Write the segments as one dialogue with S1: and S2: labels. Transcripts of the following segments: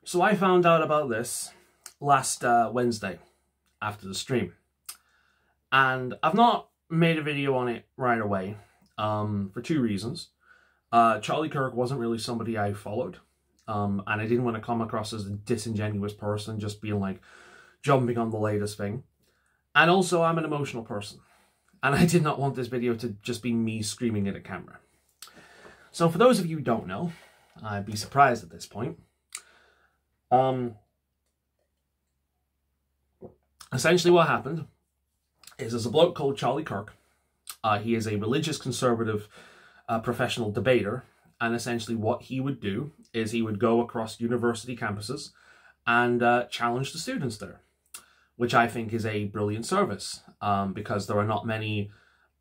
S1: So I found out about this last Wednesday after the stream. And I've not made a video on it right away for two reasons. Charlie Kirk wasn't really somebody I followed. And I didn't want to come across as a disingenuous person just being like jumping on the latest thing. And also I'm an emotional person. And I did not want this video to just be me screaming at a camera. So for those of you who don't know, I'd be surprised at this point. Essentially what happened is there's a bloke called Charlie Kirk. He is a religious conservative professional debater. And essentially what he would do is he would go across university campuses and challenge the students there, which I think is a brilliant service because there are not many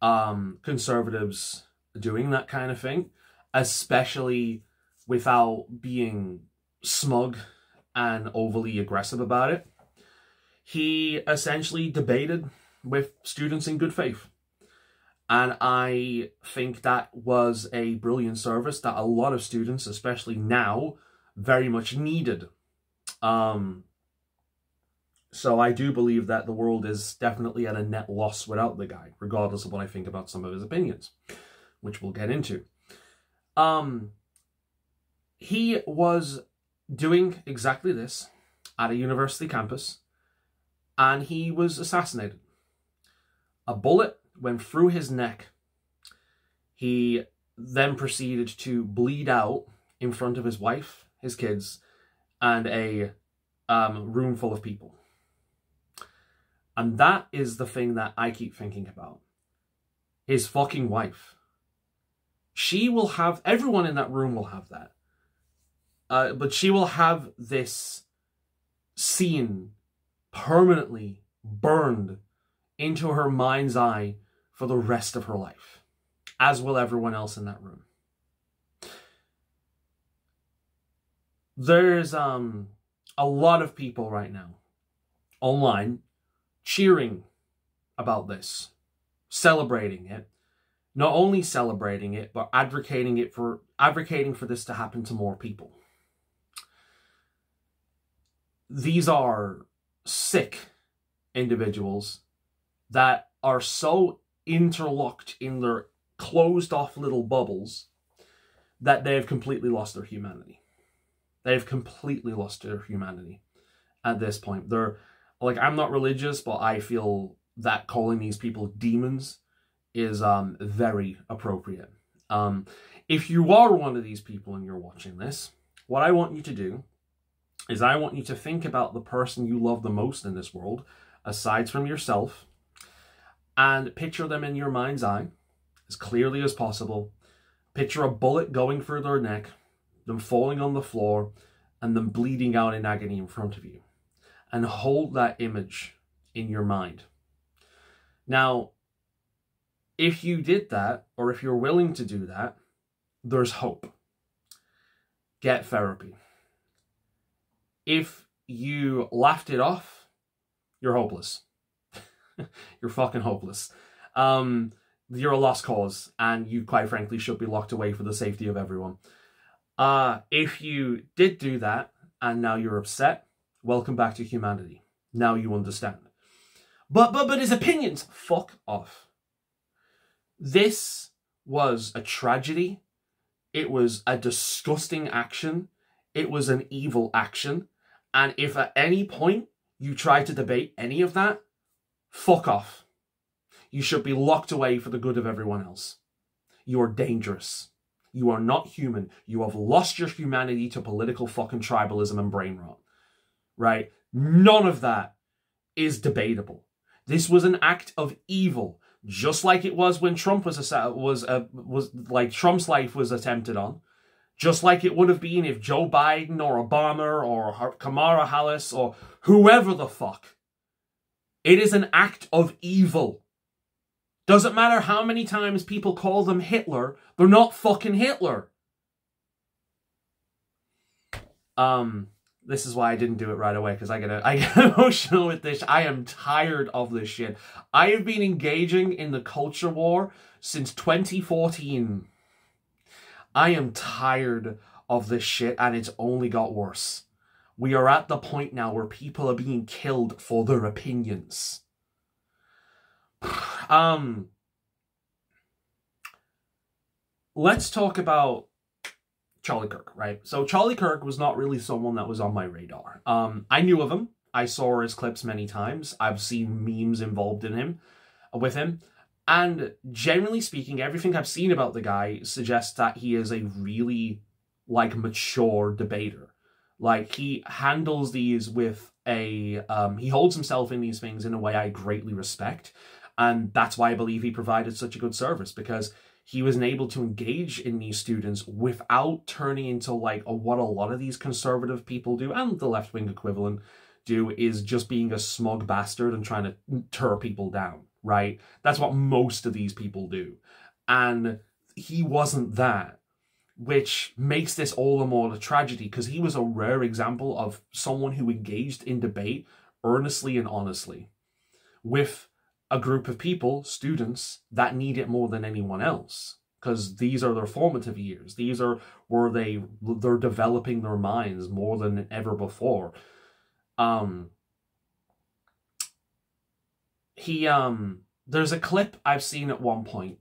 S1: conservatives doing that kind of thing, especially without being smug and overly aggressive about it. He essentially debated with students in good faith. And I think that was a brilliant service that a lot of students, especially now, very much needed. So I do believe that the world is definitely at a net loss without the guy, regardless of what I think about some of his opinions, which we'll get into. He was doing exactly this at a university campus, and he was assassinated. A bullet went through his neck. He then proceeded to bleed out in front of his wife, his kids, and a room full of people. And that is the thing that I keep thinking about. His fucking wife. She will have, everyone in that room will have that. But she will have this scene permanently burned into her mind's eye for the rest of her life, as will everyone else in that room. There's a lot of people right now online cheering about this, celebrating it, not only celebrating it, but advocating for this to happen to more people. These are sick individuals that are so interlocked in their closed off little bubbles that they have completely lost their humanity. They have completely lost their humanity at this point. They're like, I'm not religious, but I feel that calling these people demons is very appropriate. If you are one of these people and you're watching this, what I want you to do is I want you to think about the person you love the most in this world, aside from yourself, and picture them in your mind's eye as clearly as possible. Picture a bullet going through their neck, them falling on the floor, and them bleeding out in agony in front of you. And hold that image in your mind. Now, if you did that, or if you're willing to do that, there's hope. Get therapy. If you laughed it off, you're hopeless. You're fucking hopeless. You're a lost cause, and you quite frankly should be locked away for the safety of everyone. If you did do that, and now you're upset, welcome back to humanity. Now you understand. But his opinions, fuck off. This was a tragedy. It was a disgusting action. It was an evil action. And if at any point you try to debate any of that, fuck off. You should be locked away for the good of everyone else. You are dangerous. You are not human. You have lost your humanity to political fucking tribalism and brain rot. Right? None of that is debatable. This was an act of evil, just like it was when Trump Trump's life was attempted on. Just like it would have been if Joe Biden or Obama or Kamala Harris or whoever the fuck. It is an act of evil. Doesn't matter how many times people call them Hitler, they're not fucking Hitler. This is why I didn't do it right away, because I get emotional with this. I am tired of this shit. I have been engaging in the culture war since 2014. I am tired of this shit, and it's only got worse. We are at the point now where people are being killed for their opinions. Let's talk about Charlie Kirk, right? So Charlie Kirk was not really someone that was on my radar. I knew of him. I saw his clips many times. I've seen memes involved in him, with him. And generally speaking, everything I've seen about the guy suggests that he is a really, like, mature debater. Like, he handles these with a... he holds himself in these things in a way I greatly respect. And that's why I believe he provided such a good service, because he was able to engage in these students without turning into, like, what a lot of these conservative people do, and the left-wing equivalent do, is just being a smug bastard and trying to tear people down, right? That's what most of these people do. And he wasn't that, which makes this all the more a tragedy, because he was a rare example of someone who engaged in debate earnestly and honestly with a group of people, students, that need it more than anyone else, because these are their formative years. These are where they're developing their minds more than ever before. There's a clip I've seen at one point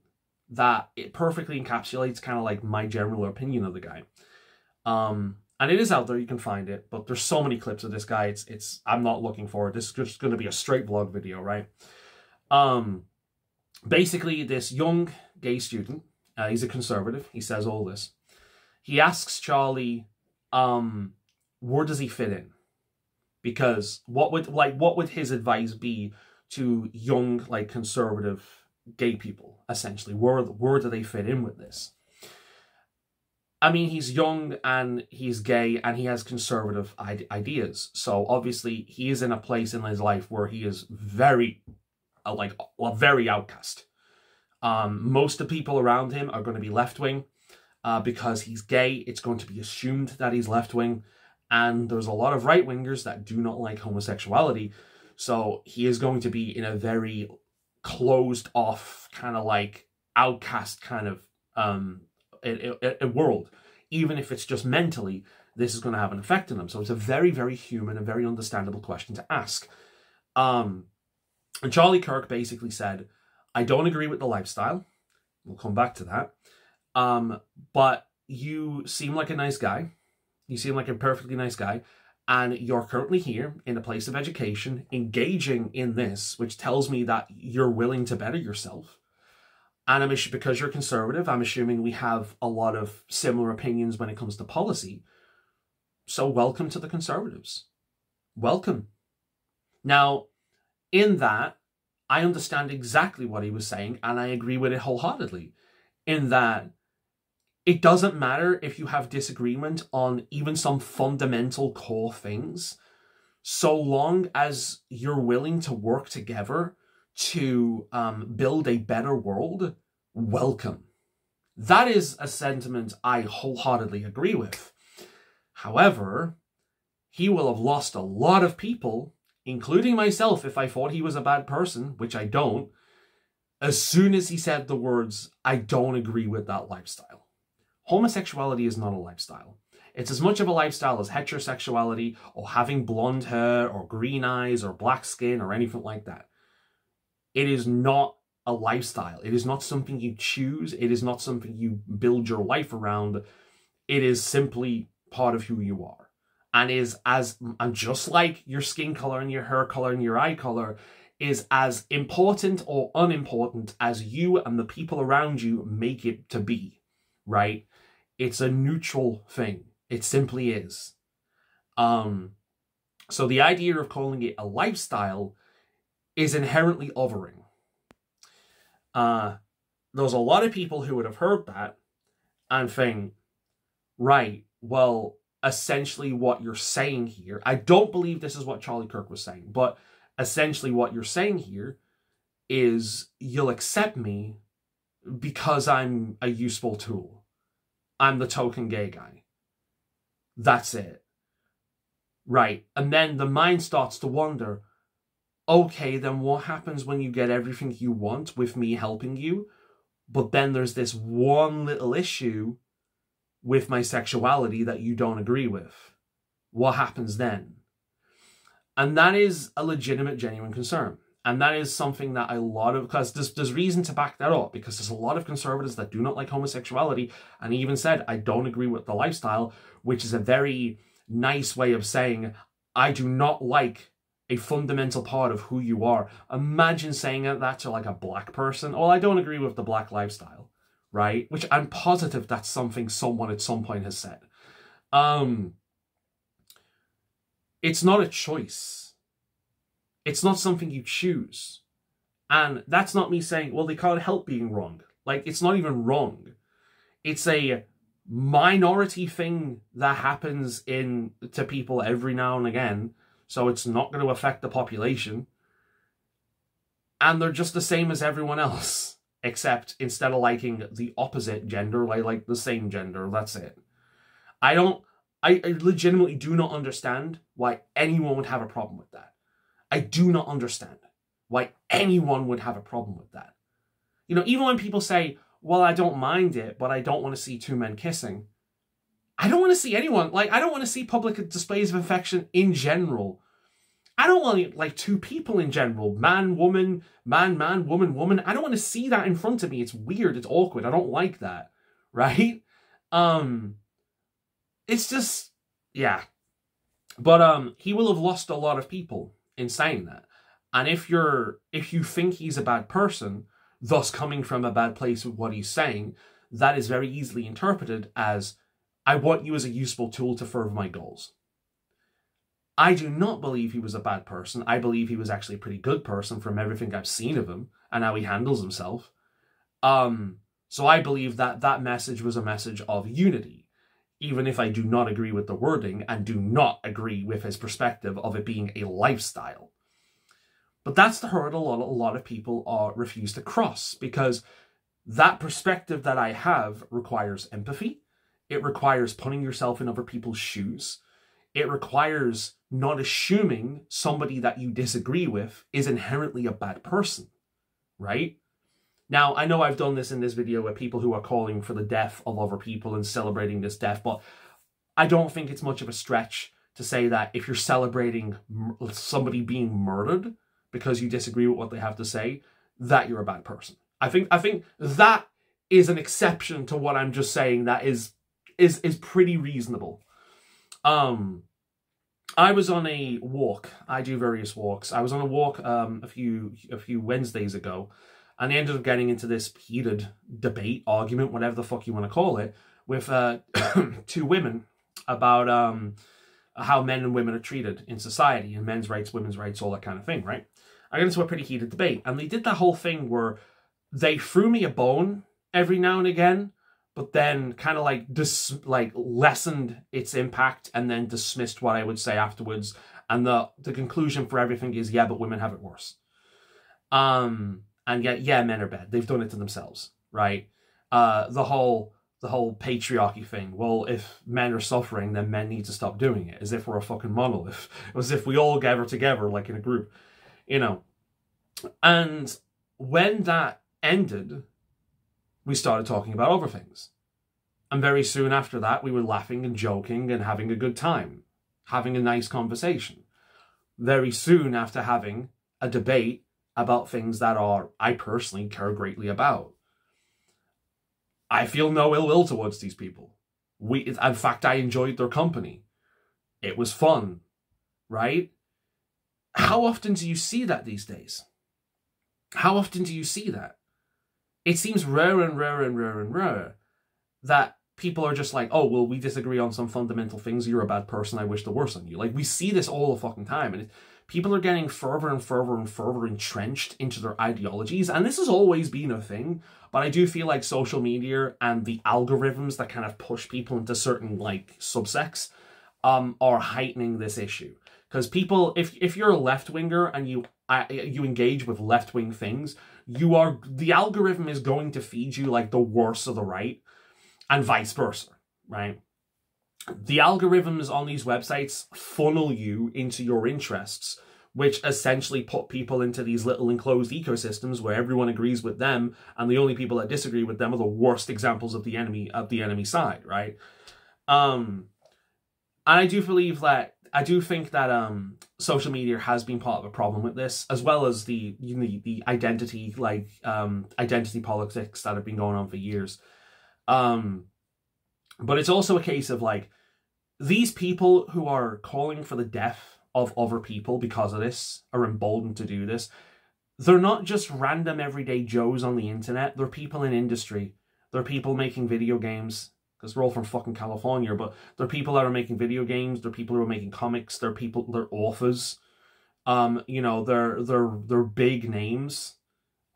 S1: that it perfectly encapsulates kind of like my general opinion of the guy. And it is out there, you can find it, but there's so many clips of this guy, it's I'm not looking for it. This is just going to be a straight vlog video, right? Basically, this young gay student, he's a conservative, he says all this. He asks Charlie, where does he fit in? Because what would his advice be to young, like, conservative gay people, essentially? Where do they fit in with this? I mean, he's young and he's gay and he has conservative ideas. So obviously he is in a place in his life where he is very, very outcast. Most of the people around him are going to be left-wing. Because he's gay, it's going to be assumed that he's left-wing. And there's a lot of right-wingers that do not like homosexuality. So he is going to be in a very closed-off, kind of like outcast kind of a world. Even if it's just mentally, this is going to have an effect on him. So it's a very, very human and very understandable question to ask. And Charlie Kirk basically said, I don't agree with the lifestyle. We'll come back to that. But you seem like a nice guy. You seem like a perfectly nice guy. And you're currently here in a place of education, engaging in this, which tells me that you're willing to better yourself. And because you're conservative, I'm assuming we have a lot of similar opinions when it comes to policy. So welcome to the conservatives. Welcome. Now, in that, I understand exactly what he was saying, and I agree with it wholeheartedly. In that, it doesn't matter if you have disagreement on even some fundamental core things, so long as you're willing to work together to build a better world. Welcome. That is a sentiment I wholeheartedly agree with. However, he will have lost a lot of people, including myself, if I thought he was a bad person, which I don't, as soon as he said the words, I don't agree with that lifestyle. Homosexuality is not a lifestyle. It's as much of a lifestyle as heterosexuality or having blonde hair or green eyes or black skin or anything like that. It is not a lifestyle. It is not something you choose. It is not something you build your life around. It is simply part of who you are. And just like your skin color and your hair color and your eye color is as important or unimportant as you and the people around you make it to be, right? It's a neutral thing. It simply is. So the idea of calling it a lifestyle is inherently othering. There's a lot of people who would have heard that and think, right, well, essentially what you're saying here, I don't believe this is what Charlie Kirk was saying, but essentially what you're saying here is you'll accept me because I'm a useful tool. I'm the token gay guy. That's it. Right. And then the mind starts to wonder, okay, then what happens when you get everything you want with me helping you? But then there's this one little issue with my sexuality that you don't agree with. what happens then? And that is a legitimate, genuine concern. And that is something that because there's reason to back that up, because there's a lot of conservatives that do not like homosexuality. And he even said, I don't agree with the lifestyle, which is a very nice way of saying, I do not like a fundamental part of who you are. Imagine saying that to like a black person. Well, I don't agree with the black lifestyle, right? Which I'm positive that's something someone at some point has said. It's not a choice. It's not something you choose. And that's not me saying, well, they can't help being wrong. Like, it's not even wrong. It's a minority thing that happens to people every now and again. So it's not going to affect the population. And they're just the same as everyone else. Except instead of liking the opposite gender, I like the same gender. That's it. I legitimately do not understand why anyone would have a problem with that. I do not understand why anyone would have a problem with that. You know, even when people say, well, I don't mind it, but I don't want to see two men kissing. I don't want to see anyone, like, I don't want to see public displays of affection in general. I don't want, like, two people in general. Man, woman, man, man, woman, woman. I don't want to see that in front of me. It's weird. It's awkward. I don't like that. Right? It's just, yeah. But he will have lost a lot of people in saying that. And if you think he's a bad person, thus coming from a bad place with what he's saying, that is very easily interpreted as, I want you as a useful tool to further my goals. I do not believe he was a bad person. I believe he was actually a pretty good person from everything I've seen of him and how he handles himself. So I believe that that message was a message of unity, even if I do not agree with the wording and do not agree with his perspective of it being a lifestyle. But that's the hurdle a lot of people refuse to cross, because that perspective that I have requires empathy. It requires putting yourself in other people's shoes. It requires not assuming somebody that you disagree with is inherently a bad person, right? Now, I know I've done this in this video with people who are calling for the death of other people and celebrating this death, but I don't think it's much of a stretch to say that if you're celebrating somebody being murdered because you disagree with what they have to say, that you're a bad person. I think that is an exception to what I'm just saying that is pretty reasonable. I was on a walk. I do various walks. I was on a walk a few Wednesdays ago, and I ended up getting into this heated debate, argument, whatever the fuck you want to call it, with two women about how men and women are treated in society, and men's rights, women's rights, all that kind of thing, right? I got into a pretty heated debate, and they did that whole thing where they threw me a bone every now and again, but then kind of like lessened its impact and then dismissed what I would say afterwards. And the conclusion for everything is, yeah, but women have it worse. And yet, yeah, men are bad. They've done it to themselves, right? The whole patriarchy thing. Well, if men are suffering, then men need to stop doing it, as if we're a fucking monolith, as if we all gather together like in a group, you know. And when that ended, we started talking about other things. And very soon after that, we were laughing and joking and having a good time, having a nice conversation. Very soon after having a debate about things that I personally care greatly about. I feel no ill will towards these people. In fact, I enjoyed their company. It was fun, right? How often do you see that these days? How often do you see that? It seems rare and rare and rare and rare that people are just like, oh, well, we disagree on some fundamental things. You're a bad person. I wish the worst on you. Like, we see this all the fucking time. And people are getting further and further and further entrenched into their ideologies. And this has always been a thing. But I do feel like social media and the algorithms that kind of push people into certain, like, subsects are heightening this issue. Because people, if you're a left-winger and you engage with left-wing things, the algorithm is going to feed you like the worst of the right, and vice versa, right? The algorithms on these websites funnel you into your interests, which essentially put people into these little enclosed ecosystems where everyone agrees with them, and the only people that disagree with them are the worst examples of the enemy side, right? And I do think that social media has been part of a problem with this, as well as the identity identity politics that have been going on for years. But it's also a case of like these people who are calling for the death of other people because of this are emboldened to do this. They're not just random everyday Joes on the internet. They're people in industry. They're people making video games, because we're all from fucking California, but they're people that are making video games. They're people who are making comics. They're authors. You know, they're big names.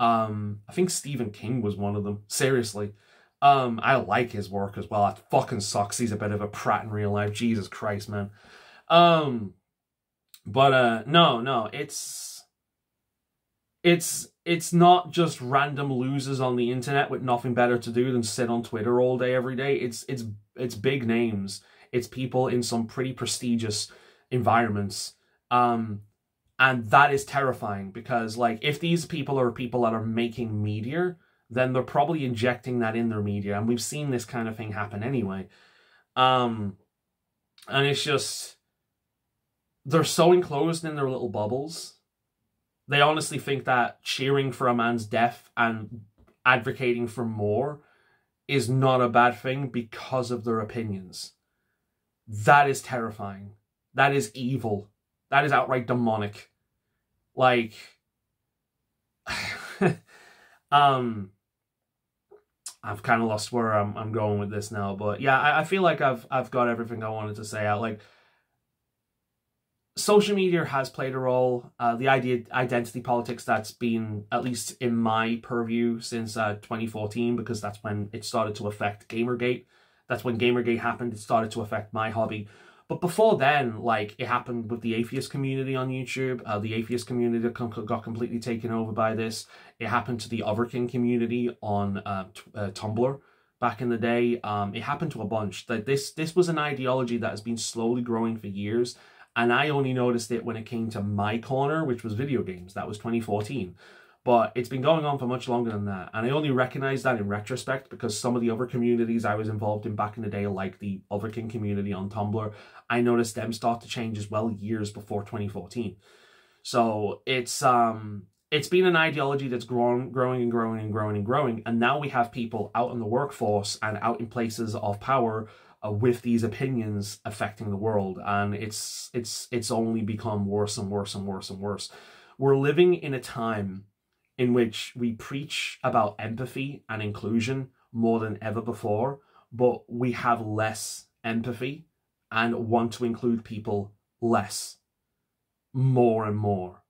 S1: I think Stephen King was one of them. Seriously. I like his work as well. That fucking sucks. He's a bit of a prat in real life. Jesus Christ, man. No, it's not just random losers on the internet with nothing better to do than sit on Twitter all day, every day. It's big names. It's people in some pretty prestigious environments. And that is terrifying, because like if these people are people that are making media, then they're probably injecting that in their media. And we've seen this kind of thing happen anyway. And it's just, they're so enclosed in their little bubbles. They honestly think that cheering for a man's death and advocating for more is not a bad thing because of their opinions. That is terrifying. That is evil. That is outright demonic. Like, I've kind of lost where I'm going with this now, but yeah, I feel like I've got everything I wanted to say out. Like, social media has played a role. The identity politics that's been, at least in my purview, since 2014, because that's when it started to affect Gamergate. That's when Gamergate happened. It started to affect my hobby. But before then, like, it happened with the atheist community on YouTube. The atheist community got completely taken over by this. It happened to the Otherkin community on Tumblr back in the day. It happened to a bunch. That this was an ideology that has been slowly growing for years. And I only noticed it when it came to my corner, which was video games. That was 2014. But it's been going on for much longer than that. And I only recognize that in retrospect because some of the other communities I was involved in back in the day, like the Otherkin community on Tumblr, I noticed them start to change as well years before 2014. So it's been an ideology that's growing and growing and growing and growing. And now we have people out in the workforce and out in places of power with these opinions affecting the world. And it's only become worse and worse and worse and worse. We're living in a time in which we preach about empathy and inclusion more than ever before, but we have less empathy and want to include people less, more and more,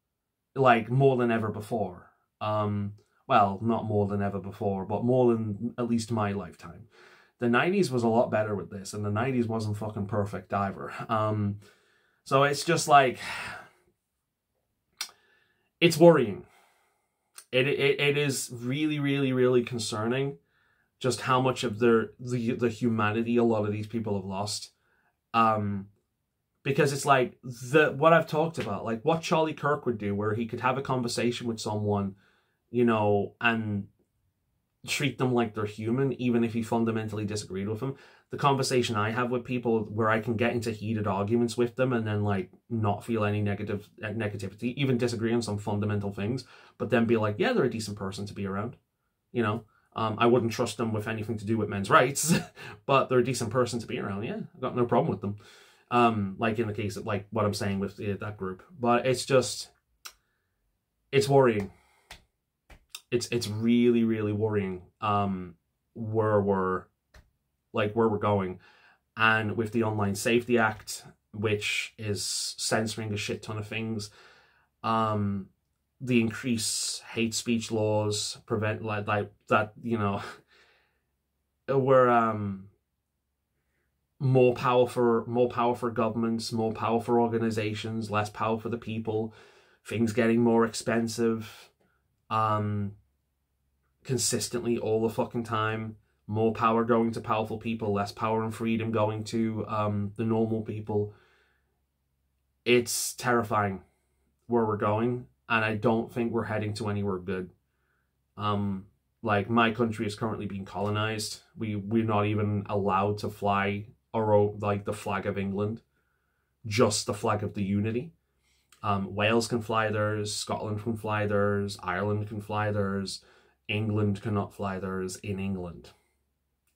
S1: like more than ever before. Well, not more than ever before, but more than at least my lifetime. The 90s was a lot better with this, and the 90s wasn't fucking perfect either. So it's just like, it's worrying. It is really, really, really concerning just how much of the humanity a lot of these people have lost. Because it's like what I've talked about, like what Charlie Kirk would do, where he could have a conversation with someone, you know, and treat them like they're human, even if he fundamentally disagreed with them. The conversation I have with people where I can get into heated arguments with them and then like not feel any negativity, even disagree on some fundamental things, but then be like, yeah, they're a decent person to be around. You know, I wouldn't trust them with anything to do with men's rights, but they're a decent person to be around. Yeah, I've got no problem with them. Like in the case of like what I'm saying with that group, but it's just, it's worrying. It's really, really worrying where we're going. And with the Online Safety Act, which is censoring a shit ton of things, the increased hate speech laws prevent like that, you know, we're more power for governments, more power for organizations, less power for the people, things getting more expensive, consistently all the fucking time, more power going to powerful people, less power and freedom going to the normal people. It's terrifying where we're going, and I don't think we're heading to anywhere good. Like, my country is currently being colonized. We're not even allowed to fly the flag of England. just the flag of the unity. Wales can fly theirs, Scotland can fly theirs, Ireland can fly theirs, England cannot fly theirs in England.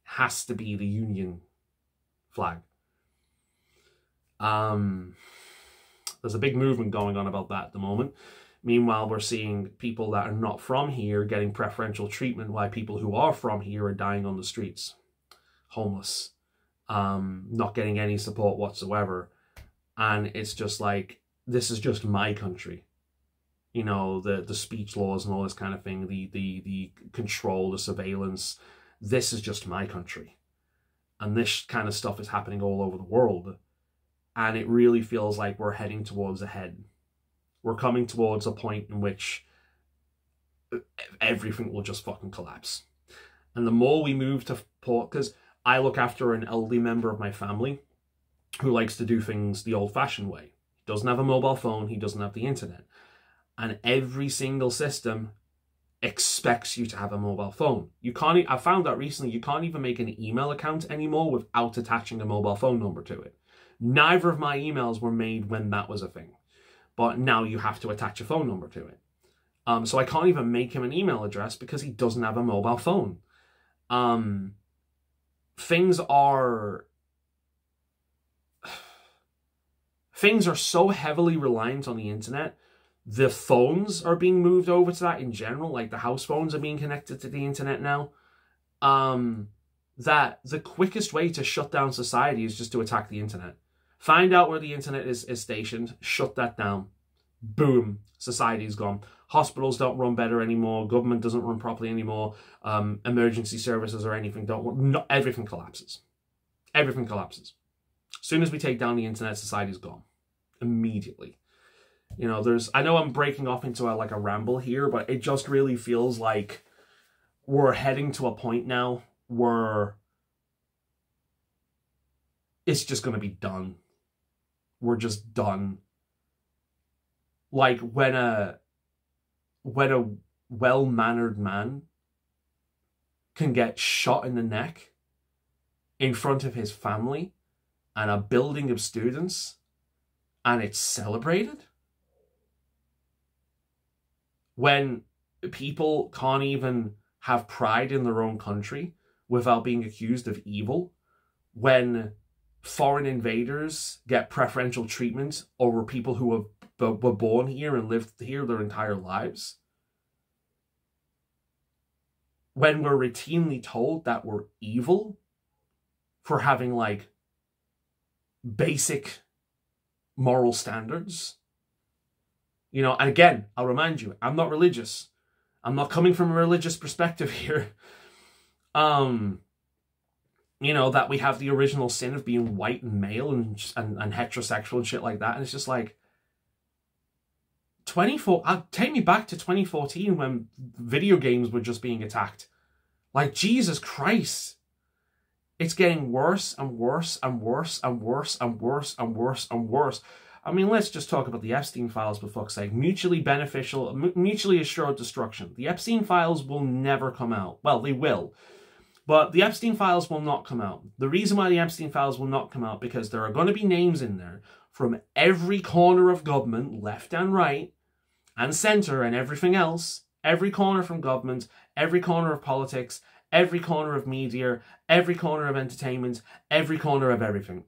S1: Has to be the Union flag. There's a big movement going on about that at the moment. Meanwhile, we're seeing people that are not from here getting preferential treatment, while people who are from here are dying on the streets, homeless, not getting any support whatsoever. And it's just like, this is just my country. You know, the speech laws and all this kind of thing, the control, the surveillance. This is just my country. And this kind of stuff is happening all over the world. And it really feels like we're heading towards a head. We're coming towards a point in which everything will just fucking collapse. And the more we move to because I look after an elderly member of my family who likes to do things the old-fashioned way. He doesn't have a mobile phone. He doesn't have the internet. And every single system expects you to have a mobile phone. You can't. I found out recently you can't even make an email account anymore without attaching a mobile phone number to it. Neither of my emails were made when that was a thing. But now you have to attach a phone number to it. So I can't even make him an email address because he doesn't have a mobile phone. Things are so heavily reliant on the internet. The phones are being moved over to that in general. Like the house phones are being connected to the internet now. That the quickest way to shut down society is just to attack the internet. Find out where the internet is stationed, shut that down. Boom, society's gone. Hospitals don't run better anymore. Government doesn't run properly anymore. Emergency services or anything don't run. No, everything collapses. Everything collapses. As soon as we take down the internet, society's gone. Immediately. You know, I know I'm breaking off into a ramble here, but it just really feels like we're heading to a point now where it's just going to be done. We're just done. Like when a well-mannered man can get shot in the neck in front of his family and a building of students and it's celebrated. When people can't even have pride in their own country without being accused of evil. When foreign invaders get preferential treatment over people who were born here and lived here their entire lives. When we're routinely told that we're evil for having basic moral standards. You know, and again, I'll remind you, I'm not religious. I'm not coming from a religious perspective here. You know, that we have the original sin of being white and male and heterosexual and shit like that. And it's just like, take me back to 2014 when video games were just being attacked. Like, Jesus Christ. It's getting worse and worse and worse and worse and worse and worse and worse. I mean, let's just talk about the Epstein files, for fuck's sake. Mutually beneficial, mutually assured destruction. The Epstein files will never come out. Well, they will. But the Epstein files will not come out. The reason why the Epstein files will not come out, because there are going to be names in there from every corner of government, left and right, and centre and everything else. Every corner from government, every corner of politics, every corner of media, every corner of entertainment, every corner of everything.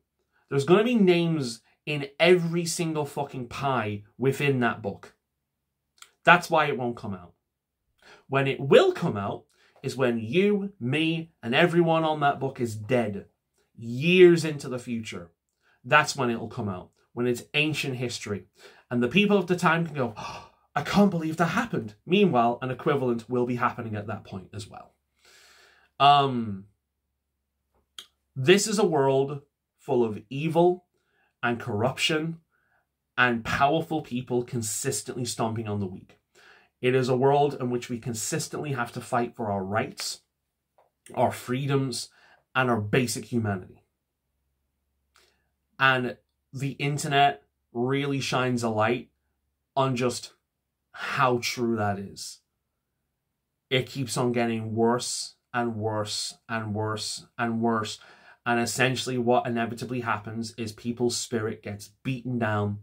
S1: There's going to be names in every single fucking pie within that book. That's why it won't come out. When it will come out is when you, me, and everyone on that book is dead. Years into the future. That's when it'll come out. When it's ancient history. And the people of the time can go, oh, I can't believe that happened. Meanwhile, an equivalent will be happening at that point as well. This is a world full of evil and corruption and powerful people consistently stomping on the weak. It is a world in which we consistently have to fight for our rights, our freedoms, and our basic humanity. And the internet really shines a light on just how true that is. It keeps on getting worse and worse and worse and worse. And essentially what inevitably happens is people's spirit gets beaten down,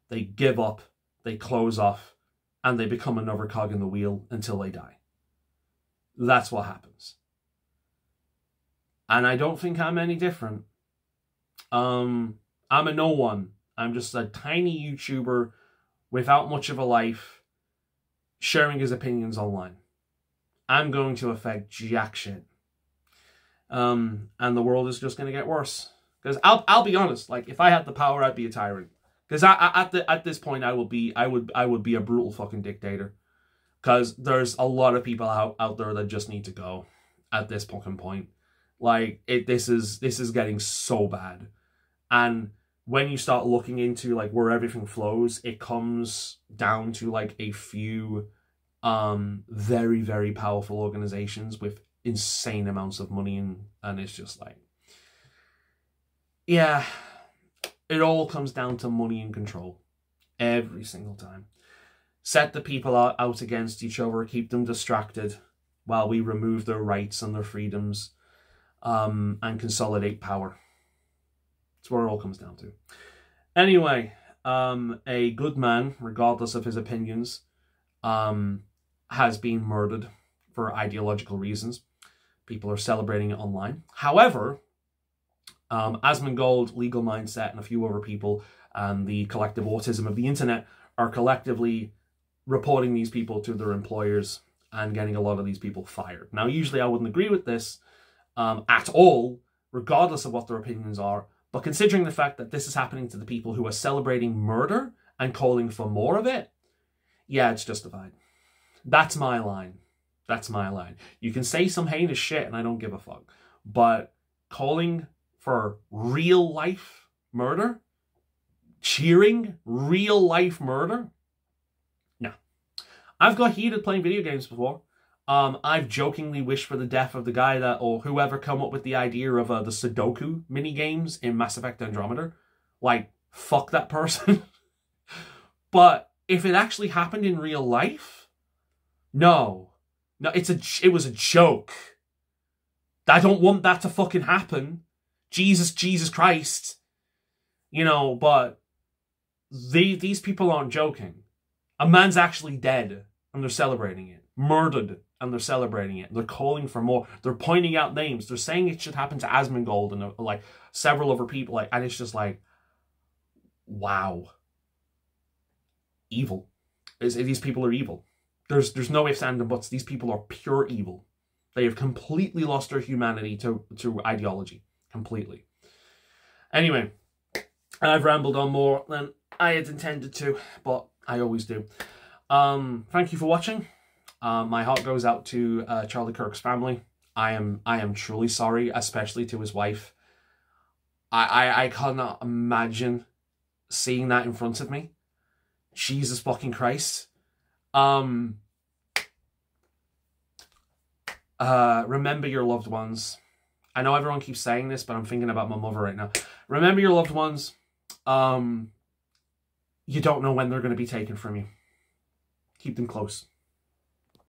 S1: they give up, they close off, and they become another cog in the wheel until they die. That's what happens. And I don't think I'm any different. I'm a no one. I'm just a tiny YouTuber without much of a life, sharing his opinions online. I'm going to affect jack shit. And the world is just going to get worse. Because I'll be honest, like, if I had the power, I'd be a tyrant. Because at this point, I would be a brutal fucking dictator. Because there's a lot of people out there that just need to go at this fucking point. Like, this is getting so bad. And when you start looking into, like, where everything flows, it comes down to, like, a few very, very powerful organizations with insane amounts of money, and it's just like, yeah, it all comes down to money and control every single time. Set the people out against each other, keep them distracted while we remove their rights and their freedoms, and consolidate power. That's what it all comes down to. Anyway, a good man, regardless of his opinions, has been murdered for ideological reasons. People are celebrating it online. However, Asmongold, Legal Mindset, and a few other people, and the collective autism of the internet, are collectively reporting these people to their employers and getting a lot of these people fired. Now, usually I wouldn't agree with this at all, regardless of what their opinions are, but considering the fact that this is happening to the people who are celebrating murder and calling for more of it, yeah, it's justified. That's my line. That's my line. You can say some heinous shit and I don't give a fuck. But calling for real life murder? Cheering real life murder? No. I've got heated playing video games before. I've jokingly wished for the death of the guy that, or whoever come up with the idea of the Sudoku mini games in Mass Effect Andromeda. Like, fuck that person. But if it actually happened in real life, no, it was a joke. I don't want that to fucking happen. Jesus Christ. You know, but these people aren't joking. A man's actually dead and they're celebrating it. Murdered and they're celebrating it. They're calling for more. They're pointing out names. They're saying it should happen to Asmongold and like several other people. Like, and it's just like, wow. Evil. These people are evil. There's no ifs, ands, and buts. These people are pure evil. They have completely lost their humanity to ideology. Completely. Anyway, I've rambled on more than I had intended to, but I always do. Thank you for watching. My heart goes out to Charlie Kirk's family. I am truly sorry, especially to his wife. I cannot imagine seeing that in front of me. Jesus fucking Christ. Remember your loved ones. I know everyone keeps saying this, but I'm thinking about my mother right now. Remember your loved ones. You don't know when they're going to be taken from you. Keep them close.